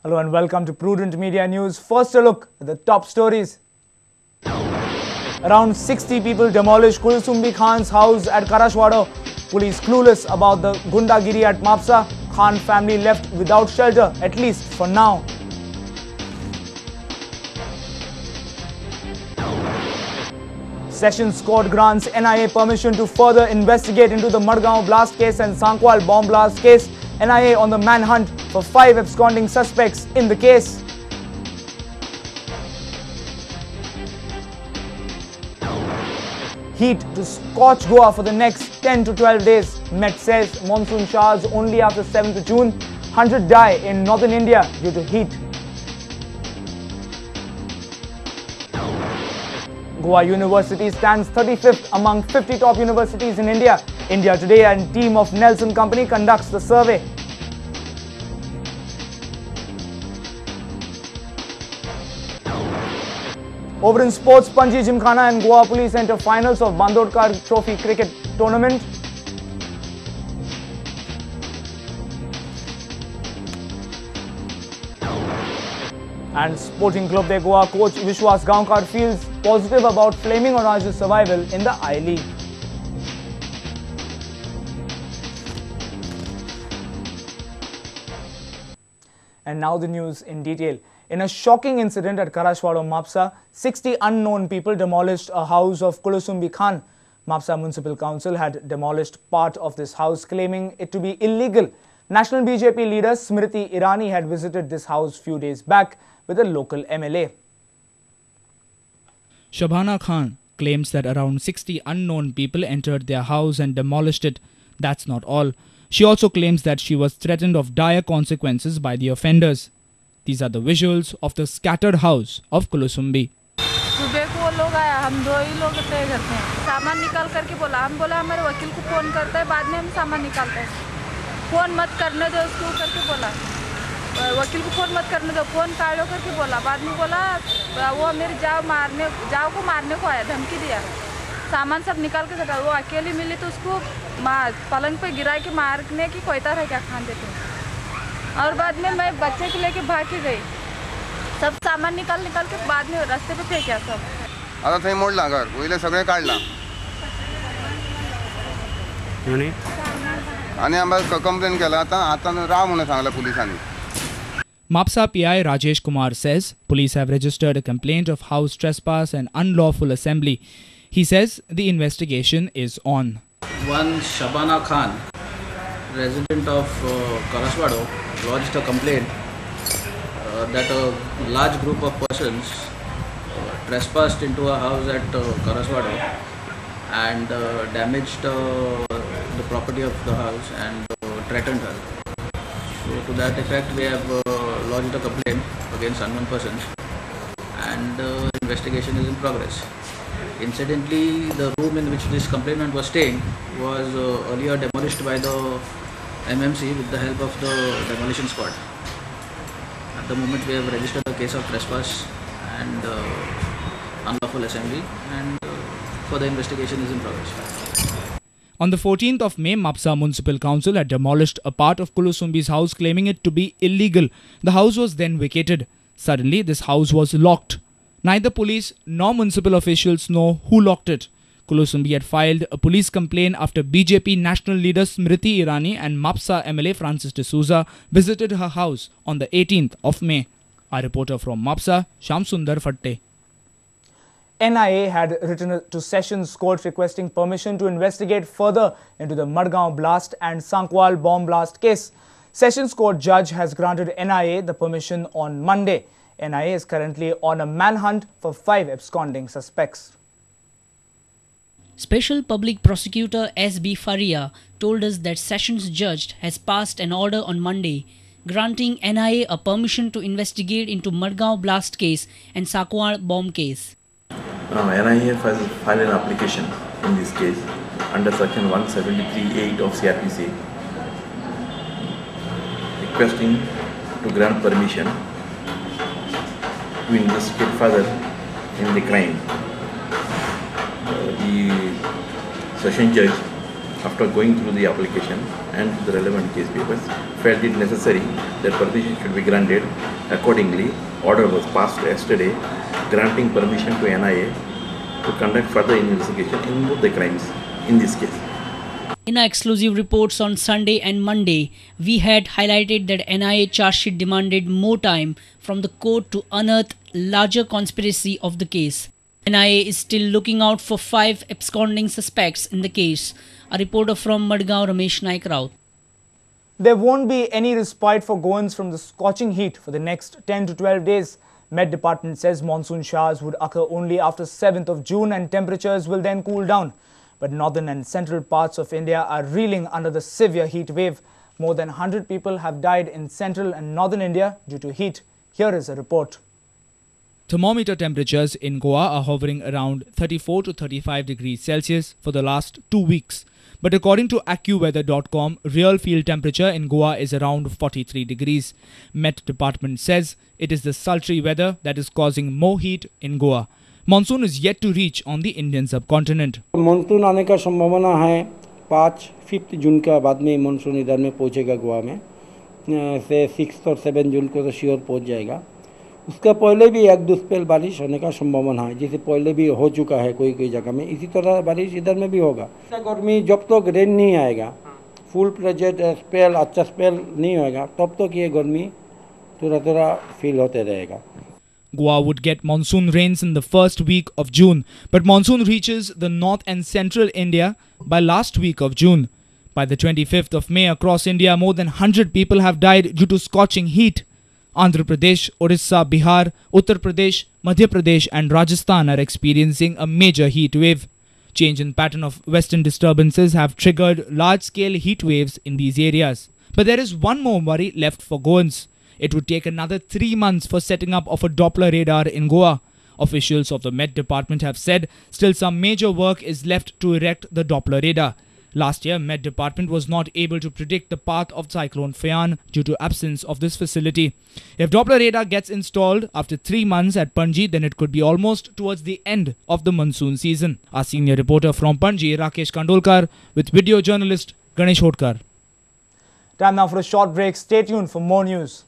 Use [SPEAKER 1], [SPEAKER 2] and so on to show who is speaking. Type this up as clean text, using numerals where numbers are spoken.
[SPEAKER 1] Hello and welcome to Prudent Media News. First a look at the top stories. Around 60 people demolished Kulsumbi Khan's house at Karashwada. Police clueless about the Gundagiri at Mapsa. Khan family left without shelter, at least for now. Sessions Court grants NIA permission to further investigate into the Madgaon blast case and Sankwal bomb blast case. NIA on the manhunt for 5 absconding suspects in the case. Heat to scorch Goa for the next 10 to 12 days. Met says monsoon showers only after 7th June. 100 die in northern India due to heat. Goa University stands 35th among 50 top universities in India. India Today and team of Nelson Company conducts the survey. Over in sports, Panji Gymkhana and Goa Police enter finals of Bandodkar Trophy Cricket Tournament. And Sporting Club de Goa coach Vishwas Gaonkar feels positive about Flaming Orange's survival in the I-League. And now the news in detail. In a shocking incident at Karashwada, Mapsa, 60 unknown people demolished a house of Kulsumbi Khan. Mapsa Municipal Council had demolished part of this house, claiming it to be illegal. National BJP leader Smriti Irani had visited this house few days back with a local MLA.
[SPEAKER 2] Shabana Khan claims that around 60 unknown people entered their house and demolished it. That's not all. She also claims that she was threatened of dire consequences by the offenders. These are the visuals of the scattered house of Kulsumbi.
[SPEAKER 3] सुबह को वो लोग आया, हम 2 ही लोग थे घर में। सामान निकाल करके बोला, हम बोला हमारे वकील को फोन करते हैं, बाद में हम सामान निकालते हैं। फोन मत करने दो उसको करके बोला, वकील को फोन मत करने दो, फोन काटो करके बोला। बाद में बोला वो मेरे जाओ को मारने को आया, धमकी दिया। सामान सब निकाल के रखा, वो अकेली मिली तो उसको पलंग पे गिरा के मारने की कोयता है क्या खान देते हैं। और बाद में मैं बच्चे को लेके भाग के गई, सब सामान निकाल के बाद में रास्ते पे फेंका सब।
[SPEAKER 4] आता थंय मोडला घर, वयले सगळे काढला आणि आम्हाला कंप्लेंट केला। आता राव म्हणून सांगला पोलिसांनी।
[SPEAKER 2] Mapsa PI Rajesh Kumar says police have registered a complaint of house trespass and unlawful assembly. He says the investigation is on.
[SPEAKER 5] One Shabana Khan, resident of Karaswado, lodged a complaint that a large group of persons trespassed into a house at Karaswado and damaged the property of the house and threatened her. So to that effect we have lodged a complaint against unknown persons and investigation is in progress. Incidentally, the room in which this complainant was staying was earlier demolished by the MMC with the help of the demolition squad. At the moment we have registered a case of trespass and unlawful assembly and further investigation is in progress.
[SPEAKER 2] On the 14th of May, Mapsa Municipal Council had demolished a part of Kulsumbi's house, claiming it to be illegal. The house was then vacated. Suddenly, this house was locked. Neither police nor municipal officials know who locked it. Kulsumbi had filed a police complaint after BJP national leader Smriti Irani and Mapsa MLA Francis D'Souza visited her house on the 18th of May. Our reporter from Mapsa, Shamsundar Fatte.
[SPEAKER 1] NIA had written to Sessions Court requesting permission to investigate further into the Madgaon blast and Sankwal bomb blast case. Sessions Court judge has granted NIA the permission on Monday. NIA is currently on a manhunt for 5 absconding suspects.
[SPEAKER 6] Special Public Prosecutor S.B. Faria told us that Sessions Judge has passed an order on Monday granting NIA a permission to investigate into Madgaon blast case and Sankwal bomb case.
[SPEAKER 7] Now, NIA has filed an application in this case under section 173(8) of CRPC requesting to grant permission to investigate further in the crime. The session judge after going through the application and the relevant case papers, felt it necessary that permission should be granted. Accordingly, order was passed yesterday granting permission to NIA to conduct further investigation in both the crimes in this case.
[SPEAKER 6] In our exclusive reports on Sunday and Monday, we had highlighted that NIA charge sheet demanded more time from the court to unearth larger conspiracy of the case. NIA is still looking out for 5 absconding suspects in the case. A reporter from Madgaon, Ramesh Naik Raut.
[SPEAKER 1] There won't be any respite for Goans from the scorching heat for the next 10 to 12 days. Met Department says monsoon showers would occur only after 7th of June and temperatures will then cool down. But northern and central parts of India are reeling under the severe heat wave. More than 100 people have died in central and northern India due to heat. Here is a report.
[SPEAKER 2] Thermometer temperatures in Goa are hovering around 34 to 35 degrees Celsius for the last 2 weeks. But according to AccuWeather.com, real field temperature in Goa is around 43 degrees. Met Department says it is the sultry weather that is causing more heat in Goa. Monsoon is yet to reach on the Indian subcontinent.
[SPEAKER 8] Monsoon आने का संभावना है 5 जून का बाद में monsoon इधर में पहुंचेगा गोवा में से 6 और 7 जून को तो श्योर पहुंच जाएगा। उसका पहले भी 1-2 स्पेल बारिश होने का संभावना है, जिसे पहले भी हो चुका है कोई जगह में। इसी तरह बारिश इधर में भी होगा। गर्मी जब तक रेन नहीं आएगा, फुल प्रेजेंट स्पेल अच्छा स्पेल नहीं होएगा, तब तक ये गर्मी थोड़ा फील होते रहेगा।
[SPEAKER 2] Goa would get monsoon rains in the first week of June, but monsoon reaches the north and central India by last week of June. By the 25th of May, across India, more than 100 people have died due to scorching heat. Andhra Pradesh, Orissa, Bihar, Uttar Pradesh, Madhya Pradesh and Rajasthan are experiencing a major heat wave. Change in pattern of western disturbances have triggered large-scale heat waves in these areas. But there is one more worry left for Goans. It would take another 3 months for setting up of a Doppler radar in Goa. Officials of the Met Department have said still some major work is left to erect the Doppler radar. Last year, Met Department was not able to predict the path of Cyclone Fayan due to absence of this facility. If Doppler radar gets installed after 3 months at Panji, then it could be almost towards the end of the monsoon season. Our senior reporter from Panji, Rakesh Kandolkar, with video journalist Ganesh Hodkar.
[SPEAKER 1] Time now for a short break. Stay tuned for more news.